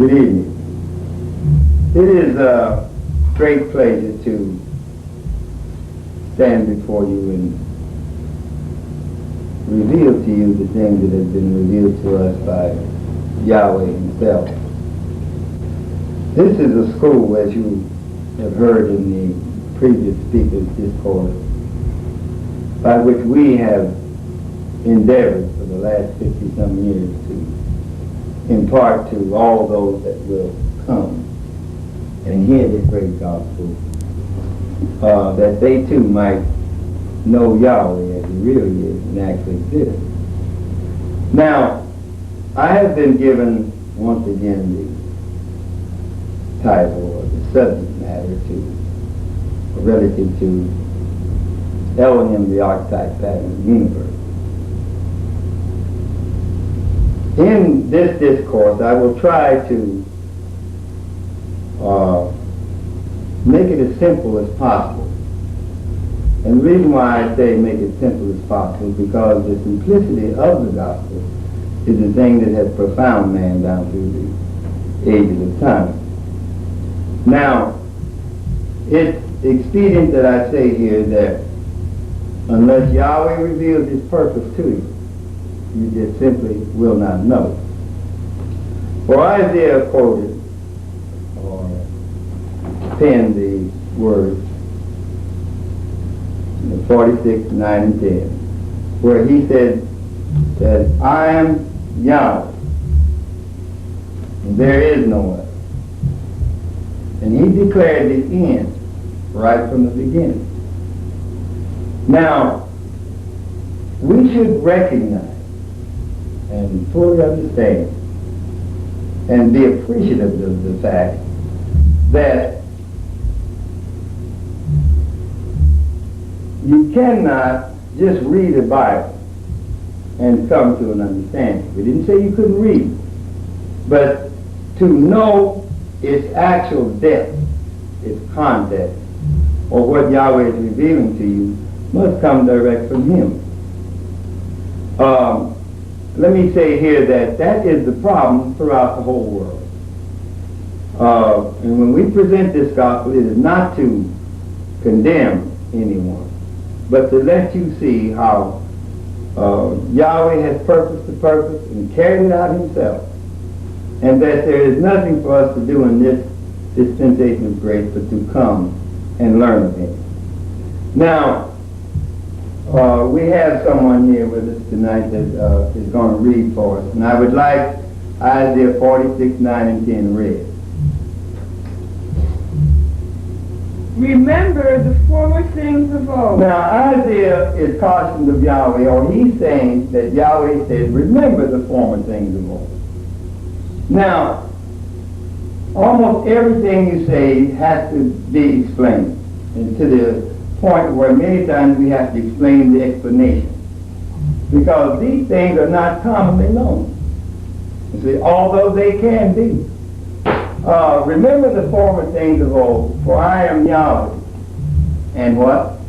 Good evening. It is a great pleasure to stand before you and reveal to you the things that have been revealed to us by Yahweh himself. This is a school, as you have heard in the previous speaker's discourse, by which we have endeavored for the last 50-some years to impart to all those that will come and hear this great gospel, that they too might know Yahweh as he really is and actually exists. Now, I have been given once again the title or the subject matter relative to Elohim, the archetype pattern of the universe. In this discourse, I will try to make it as simple as possible. And the reason why I say make it simple as possible is because the simplicity of the gospel is the thing that has profound man down through the ages of time. Now, it's expedient that I say here that unless Yahweh reveals his purpose to you, you just simply will not know. For Isaiah quoted or penned the words in 46, 9, and 10, where he said that I am Yahweh, and there is no other. And he declared the end right from the beginning. Now, we should recognize and fully understand and be appreciative of the fact that you cannot just read the Bible and come to an understanding. We didn't say you couldn't read, but to know its actual depth, its context, or what Yahweh is revealing to you must come direct from him. Let me say here that that is the problem throughout the whole world. And when we present this gospel, it is not to condemn anyone, but to let you see how Yahweh has purposed the purpose and carried it out himself, and that there is nothing for us to do in this dispensation of grace but to come and learn of him. Now, we have someone here with us tonight that is going to read for us, and I would like Isaiah 46, 9, and 10 read. Remember the former things of old. Now, Isaiah is cautioned of Yahweh, or he's saying that Yahweh said, remember the former things of old. Now, almost everything you say has to be explained, and to the point where many times we have to explain the explanation, because these things are not commonly known. You see, although they can be. Remember the former things of old, for I am Yahweh. And what?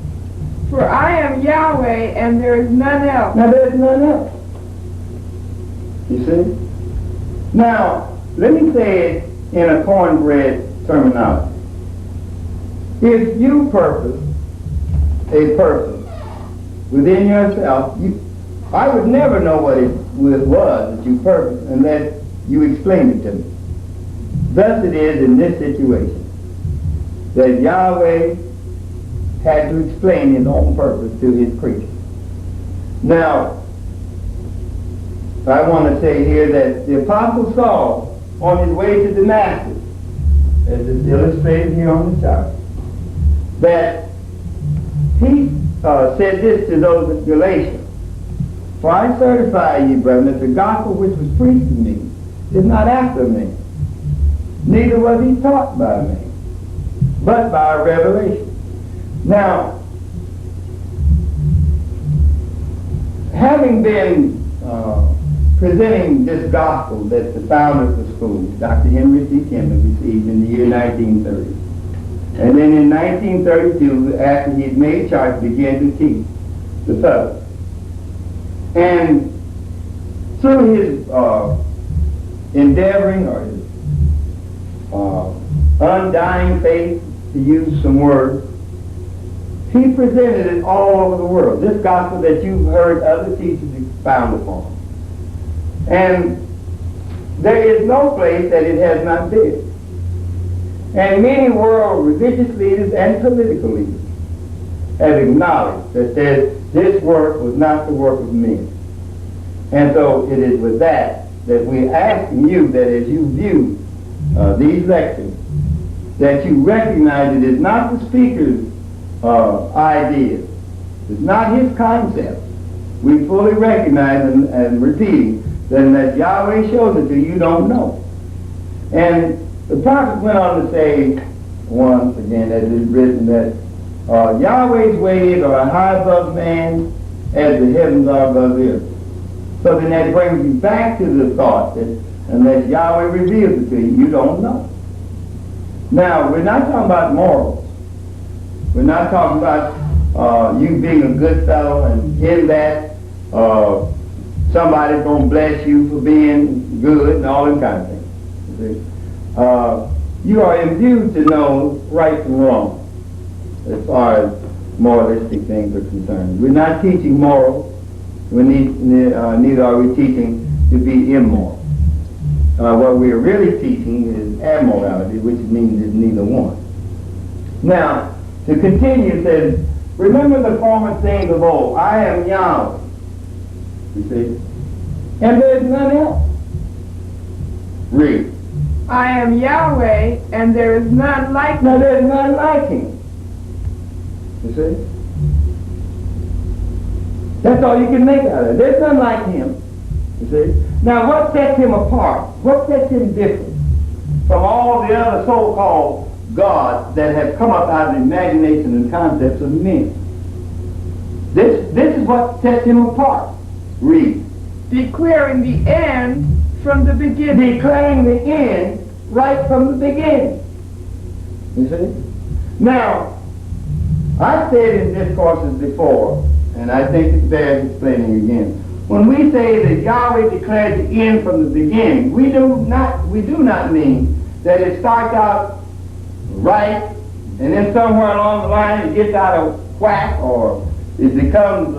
For I am Yahweh, and there is none else. Now there's none else. You see? Now, let me say it in a cornbread terminology. If you purpose a person within yourself, I would never know what it was that you purposed unless you explained it to me. Thus it is in this situation, that Yahweh had to explain his own purpose to his creatures. Now, I want to say here that the Apostle Saul, on his way to Damascus, as is illustrated here on the chart, that he said this to those in Galatia, for I certify you, brethren, that the gospel which was preached to me is not after me, neither was he taught by me, but by revelation. Now, having been presenting this gospel that the founder of the school, Dr. Henry C. Kimball, received in the year 1930, and then in 1932, after he had made charge, began to teach the subject. And through his endeavoring or his undying faith, to use some words. He presented it all over the world. This gospel that you've heard other teachers expound upon. And there is no place that it has not been. And many world religious leaders and political leaders have acknowledged that this work was not the work of men. And so it is with that we're asking you that as you view these lectures, that you recognize it is not the speaker's ideas, it's not his concept. We fully recognize and repeat that Yahweh shows it to you, you don't know. And the prophet went on to say, once again, as it's written, that Yahweh's ways are high above man as the heavens are above the earth. So then that brings you back to the thought that unless Yahweh reveals it to you, you don't know. Now, we're not talking about morals. We're not talking about you being a good fellow and in that somebody's going to bless you for being good and all that kind of things. You see? You are imbued to know right from wrong as far as moralistic things are concerned. We're not teaching morals. Neither are we teaching to be immoral. What we are really teaching is amorality, which means it's neither one. Now, to continue, it says, remember the former things of old. I am Yahweh. You see? And there is none else. Read. I am Yahweh, and there is none like Now, there is none like him. You see? That's all you can make out of it. There's none like him. You see? Now, what sets him apart? What sets him different from all the other so-called gods that have come up out of the imagination and concepts of men? This is what sets him apart. Read. declaring the end from the beginning. Declaring the end right from the beginning. You see? Now, I said in discourses before, and I think it bears explaining again. When we say that Yahweh declared the end from the beginning, we do not mean that it starts out right, and then somewhere along the line it gets out of whack, or it becomes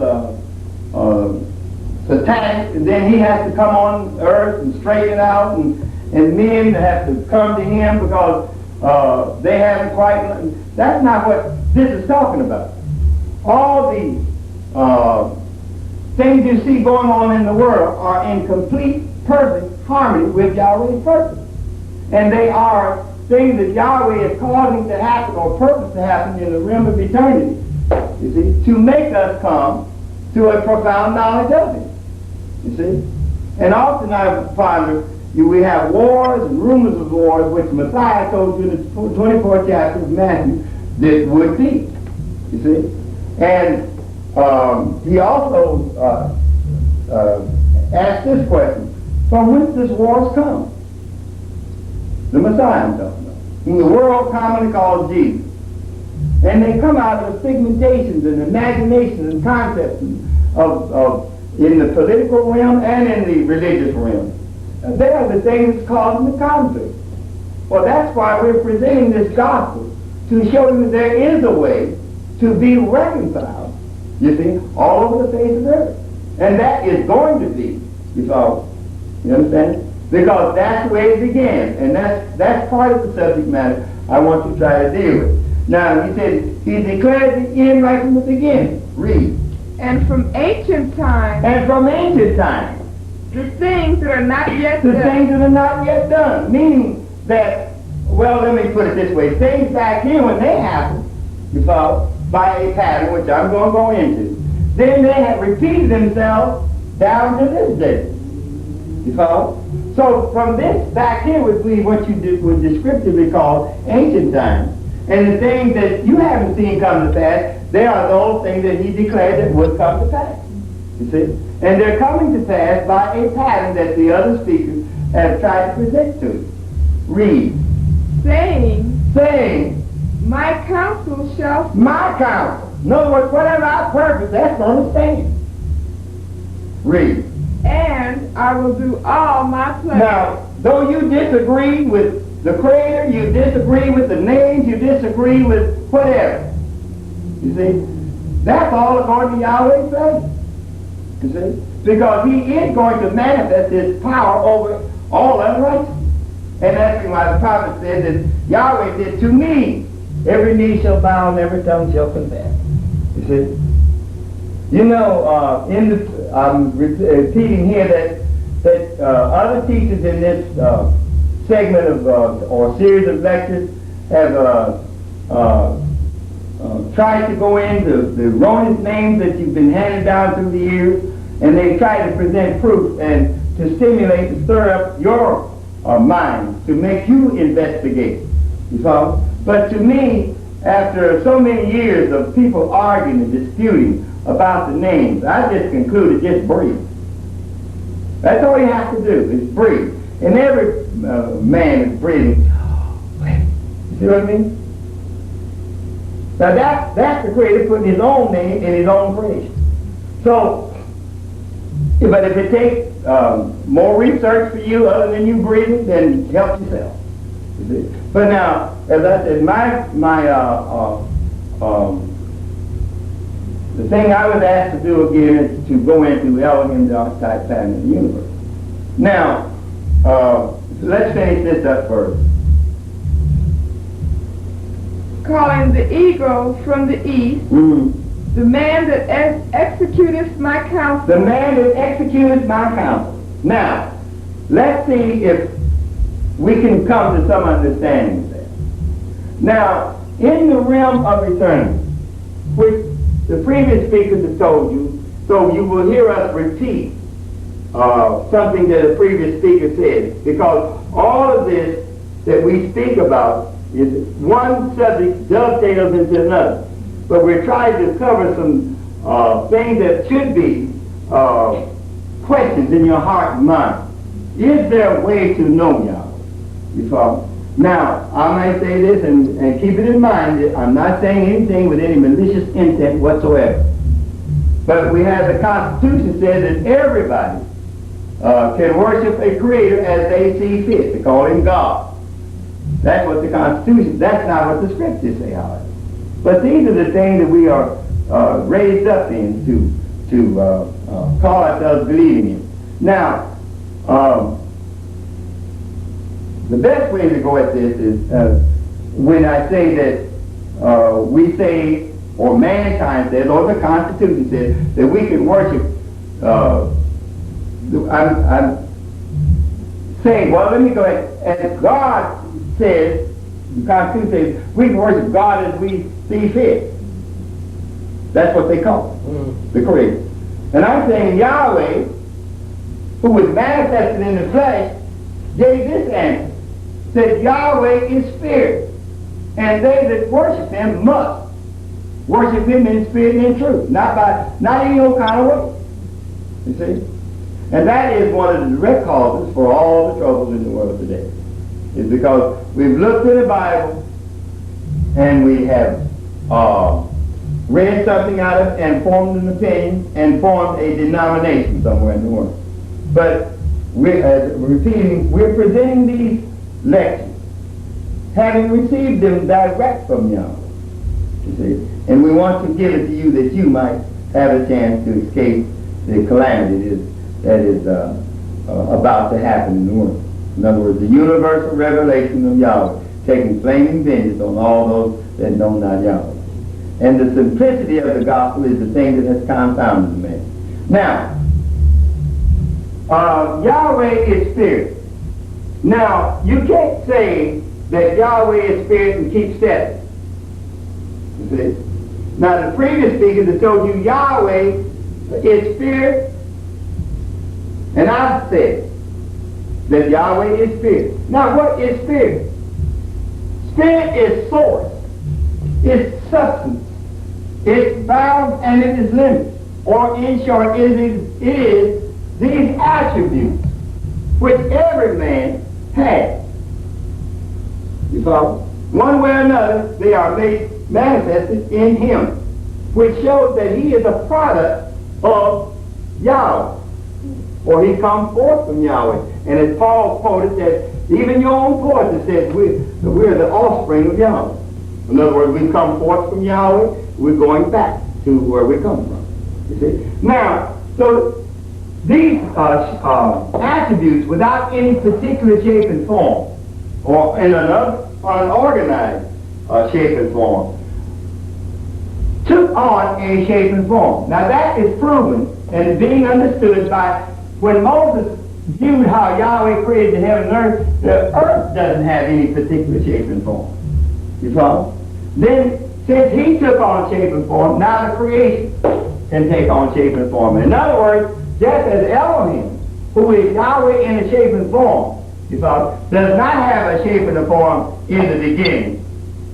satanic, and then he has to come on earth and straighten it out, and men have to come to him because they haven't quite. That's not what this is talking about. All the things you see going on in the world are in complete, perfect harmony with Yahweh's purpose. And they are things that Yahweh is causing to happen or purpose to happen in the realm of eternity, you see, to make us come to a profound knowledge of it, you see. And often I ponder, we have wars and rumors of wars, which Messiah told you in the 24th chapter of Matthew that would be, you see. And he also asked this question: from whence does wars come? The Messiah I'm talking about, whom the world commonly calls Jesus. And they come out of pigmentations and imaginations and concepts of in the political realm and in the religious realm. And they are the things causing the conflict. Well, that's why we're presenting this gospel, to show them that there is a way to be reconciled, you see, all over the face of the earth. And that is going to be, you follow? You understand? Because that's the way it began. And that's part of the subject matter I want to try to deal with. Now, he said, he declared the end right from the beginning. Read. And from ancient times, And from ancient times, the things that are not yet the done. things that are not yet done. Meaning that, well, let me put it this way. Things back here, when they happen, you follow, by a pattern, which I'm going to go into, then they have repeated themselves down to this day. You follow? So from this back here would be what you would descriptively call ancient times. And the things that you haven't seen come to pass, they are those things that he declared that would come to pass. You see? And they're coming to pass by a pattern that the other speakers have tried to present to you. Read. Saying, my counsel shall stand. My counsel. In other words, whatever I purpose, that's going to stand. Read. And I will do all my pleasure. Now, though you disagree with the Creator, you disagree with the names, you disagree with whatever. You see? That's all according to Yahweh's say. You see? Because He is going to manifest His power over all unrighteousness. And that's why the prophet said that Yahweh said, to me, every knee shall bow and every tongue shall confess. You see? You know, I'm repeating here that other teachers in this segment of or series of lectures have tried to go into the erroneous names that you've been handed down through the years, and they try to present proof and to stimulate and stir up your mind to make you investigate. You follow? But to me, after so many years of people arguing and disputing about the names, I just concluded just breathe. That's all you have to do is breathe. And every man is breathing. You see what I mean? Now that's the Creator putting His own name in His own creation. So, but if it takes more research for you other than you breathing, then help yourself. You see? But now, as I said, the thing I was asked to do again is to go into Elohim, the archetype pattern of the universe. Now, let's finish this up first. Calling the ego from the east, the man that executeth my counsel. The man that executeth my counsel. Now, let's see if we can come to some understanding there. Now, in the realm of eternity, which the previous speakers have told you, so you will hear us repeat something that a previous speaker said, because all of this that we speak about is one subject dovetails into another. But we're trying to cover some things that should be questions in your heart and mind. Is there a way to know Yahweh? You follow? Now, I might say this, and keep it in mind that I'm not saying anything with any malicious intent whatsoever. But we have the Constitution says that everybody can worship a Creator as they see fit, to call Him God. That's what the Constitution, that's not what the Scriptures say, however. But these are the things that we are raised up in to call ourselves believing in. Now, the best way to go at this is when I say that we say, or mankind says, or the Constitution says, that we can worship, I'm saying, well, let me go ahead. As God says, the Constitution says, we can worship God as we see fit. That's what they call it, the Creator. And I'm saying Yahweh, who was manifested in the flesh, gave this answer. Said Yahweh is spirit, and they that worship Him must worship Him in spirit and in truth, not any old kind of way. You see? And that is one of the direct causes for all the troubles in the world today. Is because we've looked in the Bible and we have read something out of it and formed an opinion and formed a denomination somewhere in the world. But we're presenting these lectures, having received them direct from Yahweh. You see? And we want to give it to you that you might have a chance to escape the calamity that is about to happen in the world. In other words, the universal revelation of Yahweh, taking flaming vengeance on all those that know not Yahweh. And the simplicity of the gospel is the thing that has confounded the man. Now, Yahweh is spirit. Now, you can't say that Yahweh is spirit and keep steady. You see? Now, the previous speakers have told you Yahweh is spirit, and I've said that Yahweh is spirit. Now, what is spirit? Spirit is source. It's substance. It's bound and it is limited. Or in short, it is these attributes which every man has. You follow? One way or another, they are made manifested in him, which shows that he is a product of Yahweh. Or he comes forth from Yahweh. And as Paul quoted that Even your own poetry says we're the offspring of Yahweh. In other words, we've come forth from Yahweh, we're going back to where we come from. You see? Now, so these attributes, without any particular shape and form, or in another unorganized shape and form, took on a shape and form. Now that is proven and being understood by when Moses viewed how Yahweh created the heaven and earth. The earth doesn't have any particular shape and form. You follow? Then, since he took on shape and form, now the creation can take on shape and form. In other words, just as Elohim, who is Yahweh in a shape and form, you follow, does not have a shape and a form in the beginning.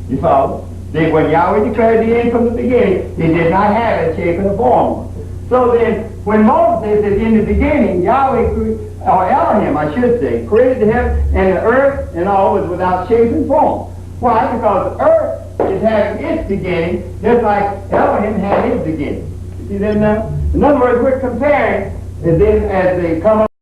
You follow? When Yahweh declared the end from the beginning, it did not have a shape and a form. So then, when Moses says in the beginning, Yahweh, or Elohim, I should say, created the heaven and the earth and all was without shape and form. Why? Because the earth is having its beginning, just like Elohim had his beginning. You see that now? In other words, we're comparing, and then as they come up